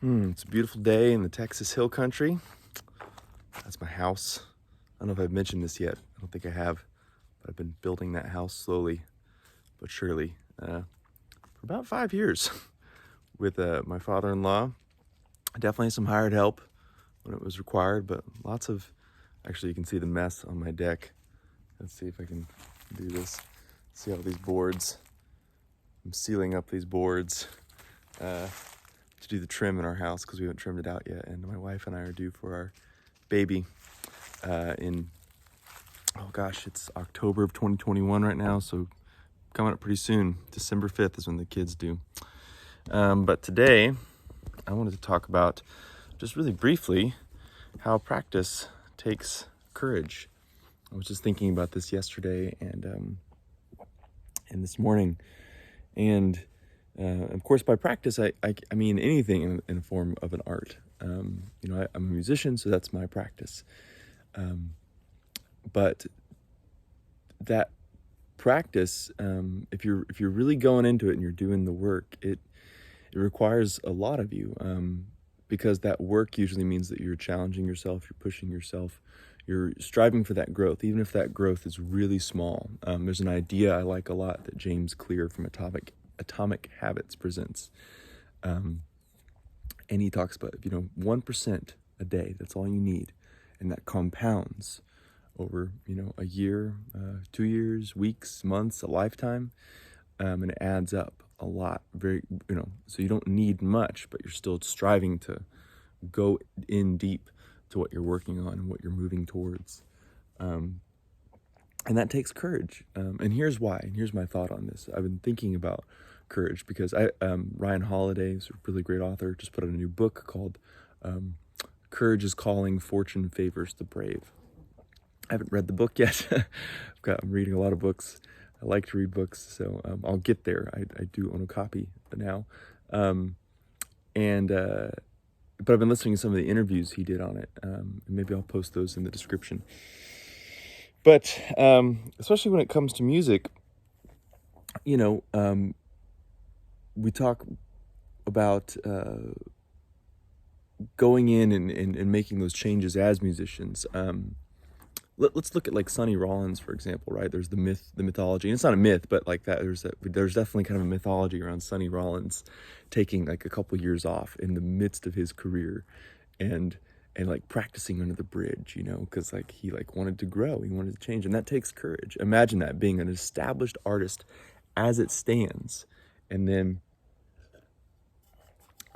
It's a beautiful day in the Texas Hill Country. That's my house. I don't know if I've mentioned this yet. I don't think I have, but I've been building that house slowly but surely for about 5 years with my father-in-law. Definitely some hired help when it was required, but lots of, actually you can see the mess on my deck. Let's see if I can do this. See all these boards. I'm sealing up these boards to do the trim in our house because we haven't trimmed it out yet, and my wife and I are due for our baby it's October of 2021 right now, so coming up pretty soon. December 5th is when the kid's due. But today I wanted to talk about, just really briefly, how practice takes courage. I was just thinking about this yesterday and this morning, and of course, by practice, I mean anything in a form of an art. I'm a musician, so that's my practice. But that practice, if you're really going into it and you're doing the work, it requires a lot of you, because that work usually means that you're challenging yourself, you're pushing yourself, you're striving for that growth, even if that growth is really small. There's an idea I like a lot that James Clear from Atomic Habits presents. And he talks about, 1% a day, that's all you need. And that compounds over, a year, 2 years, weeks, months, a lifetime. And it adds up a lot, so you don't need much, but you're still striving to go in deep to what you're working on and what you're moving towards. And that takes courage. And here's why, and here's my thought on this. I've been thinking about courage because Ryan Holiday is a really great author, just put out a new book called Courage is Calling, Fortune Favors the Brave. I haven't read the book yet. I'm reading a lot of books. I like to read books, so I'll get there. I do own a copy now. But I've been listening to some of the interviews he did on it. And maybe I'll post those in the description. But especially when it comes to music, we talk about going in and making those changes as musicians. Let's look at like Sonny Rollins, for example, right? There's the mythology, and it's not a myth, but like that, there's definitely kind of a mythology around Sonny Rollins taking like a couple years off in the midst of his career and like practicing under the bridge, because like he like wanted to grow, he wanted to change, and that takes courage. Imagine that, being an established artist as it stands, and then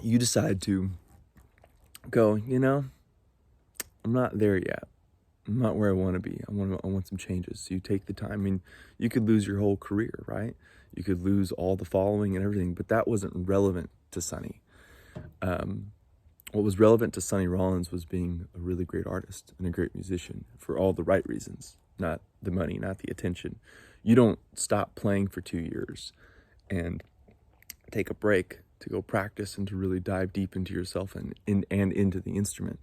you decide to go, I'm not there yet. I'm not where I want to be. I want some changes. So you take the time. I mean, you could lose your whole career, right? You could lose all the following and everything, but that wasn't relevant to Sonny. What was relevant to Sonny Rollins was being a really great artist and a great musician for all the right reasons, not the money, not the attention. You don't stop playing for 2 years and take a break to go practice and to really dive deep into yourself and into the instrument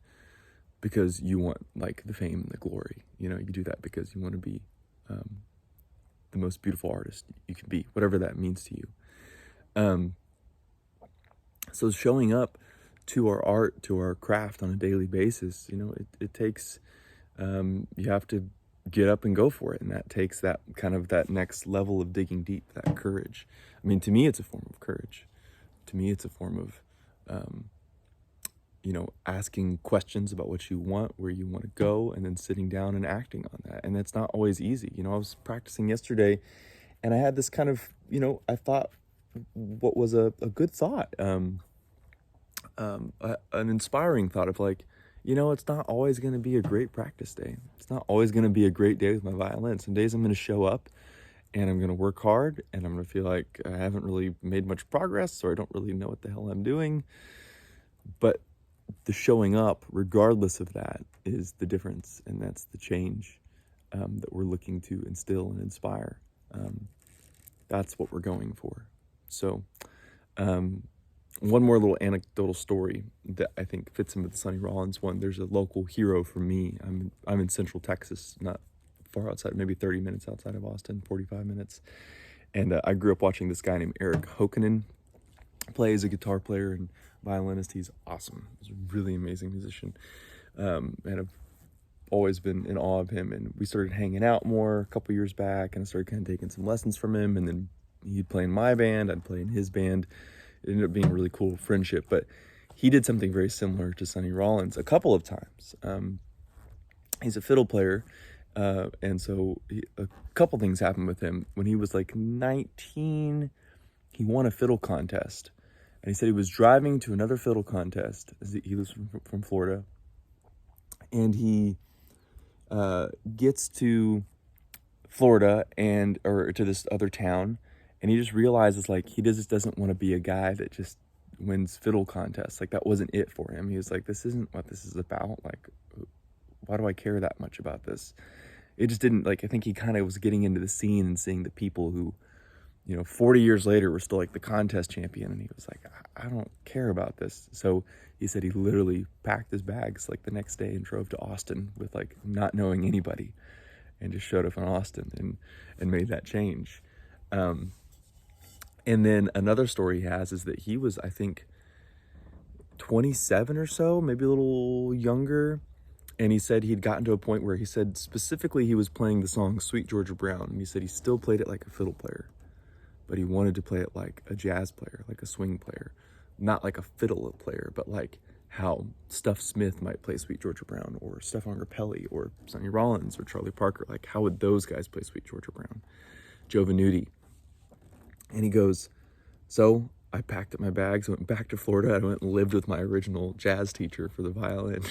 because you want like the fame and the glory. You do that because you want to be the most beautiful artist you can be, whatever that means to you. So showing up to our art, to our craft on a daily basis, it takes, you have to get up and go for it. And that takes that kind of that next level of digging deep, that courage. I mean, to me, it's a form of courage. To me, it's a form of, asking questions about what you want, where you want to go, and then sitting down and acting on that. And that's not always easy. I was practicing yesterday and I had this kind of, I thought what was a good thought, an inspiring thought of like, it's not always going to be a great practice day. It's not always going to be a great day with my violin. Some days I'm going to show up and I'm going to work hard and I'm going to feel like I haven't really made much progress, or I don't really know what the hell I'm doing. But the showing up, regardless of that, is the difference. And that's the change that we're looking to instill and inspire. That's what we're going for. So, one more little anecdotal story that I think fits in with the Sonny Rollins one. There's a local hero for me. I'm in Central Texas, not far outside, maybe 30 minutes outside of Austin, 45 minutes. And I grew up watching this guy named Eric Hokkinen play as a guitar player, and violinist. He's awesome. He's a really amazing musician. And I've always been in awe of him. And we started hanging out more a couple years back, and I started kind of taking some lessons from him. And then he'd play in my band, I'd play in his band. It ended up being a really cool friendship. But he did something very similar to Sonny Rollins a couple of times. He's a fiddle player. And so a couple things happened with him. When he was like 19, he won a fiddle contest. And he said he was driving to another fiddle contest. He was from Florida. And he gets to Florida or to this other town. And he just realizes like he just doesn't want to be a guy that just wins fiddle contests. Like that wasn't it for him. He was like, this isn't what this is about. Like, why do I care that much about this? It just didn't, like, I think he kind of was getting into the scene and seeing the people who, 40 years later were still like the contest champion. And he was like, I don't care about this. So he said he literally packed his bags like the next day and drove to Austin with like not knowing anybody, and just showed up in Austin and made that change. And then another story he has is that he was, I think, 27 or so, maybe a little younger. And he said he'd gotten to a point where he said specifically he was playing the song Sweet Georgia Brown. And he said he still played it like a fiddle player, but he wanted to play it like a jazz player, like a swing player. Not like a fiddle player, but like how Stuff Smith might play Sweet Georgia Brown, or Stefan Grappelli, or Sonny Rollins, or Charlie Parker. Like, how would those guys play Sweet Georgia Brown? Joe Venuti. And he goes, so I packed up my bags, went back to Florida. I went and lived with my original jazz teacher for the violin.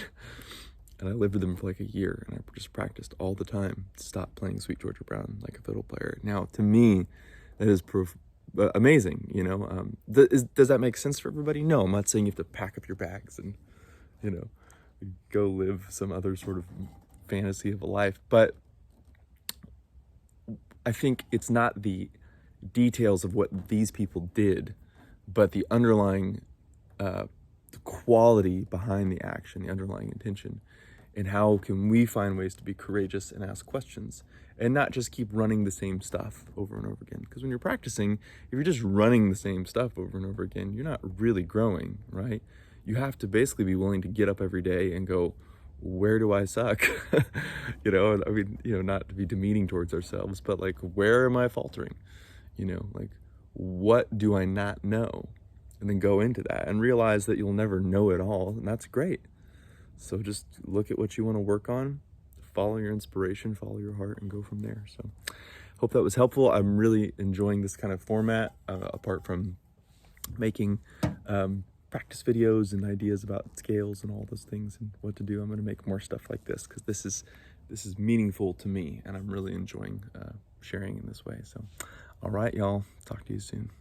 And I lived with him for like a year, and I just practiced all the time to stop playing Sweet Georgia Brown like a fiddle player. Now, to me, that is proof amazing, Does that make sense for everybody? No, I'm not saying you have to pack up your bags and, go live some other sort of fantasy of a life. But I think it's not the details of what these people did, but the underlying the quality behind the action, the underlying intention. And how can we find ways to be courageous and ask questions and not just keep running the same stuff over and over again? Because when you're practicing, if you're just running the same stuff over and over again, you're not really growing, right? You have to basically be willing to get up every day and go, where do I suck? Not to be demeaning towards ourselves, but like, where am I faltering? Like, what do I not know? And then go into that and realize that you'll never know it all. And that's great. So just look at what you want to work on, follow your inspiration, follow your heart, and go from there. So hope that was helpful. I'm really enjoying this kind of format, apart from making practice videos and ideas about scales and all those things and what to do. I'm going to make more stuff like this because this is meaningful to me, and I'm really enjoying sharing in this way. So all right, y'all, talk to you soon.